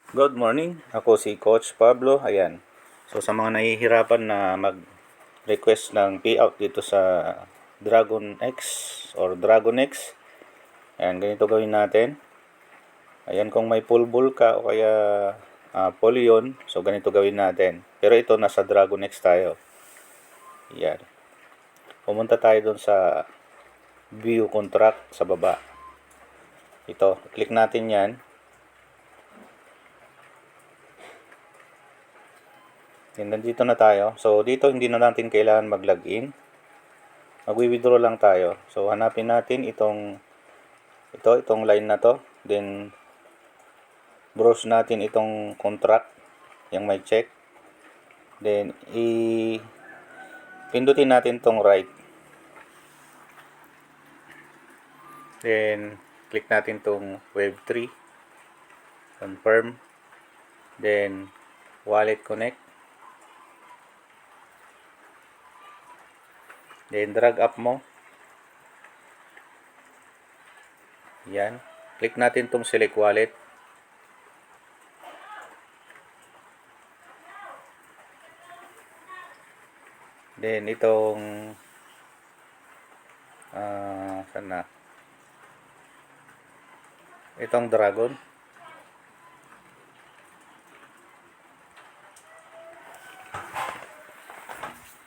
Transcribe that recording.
Good morning, ako si Coach Pablo. Ayan. So sa mga nahihirapan na mag-request ng payout dito sa Dragon X or Dragon X, ayan, ganito gawin natin. Ayan, kung may pulbul ka o kaya Polyon, so ganito gawin natin. Pero ito, nasa Dragon X tayo. Ayan. Pumunta tayo dun sa view contract sa baba. Ito, click natin yan. And nandito na tayo. So, dito hindi na natin kailangan mag-login. Magwi-withdraw lang tayo. So, hanapin natin itong line na to. Then, browse natin itong contract, yung may check. Then, pindutin natin itong right. Then, click natin itong Web3. Confirm. Then, wallet connect. Then, drag up mo. Yan. Click natin itong select wallet. Then, itong saan na? Itong dragon.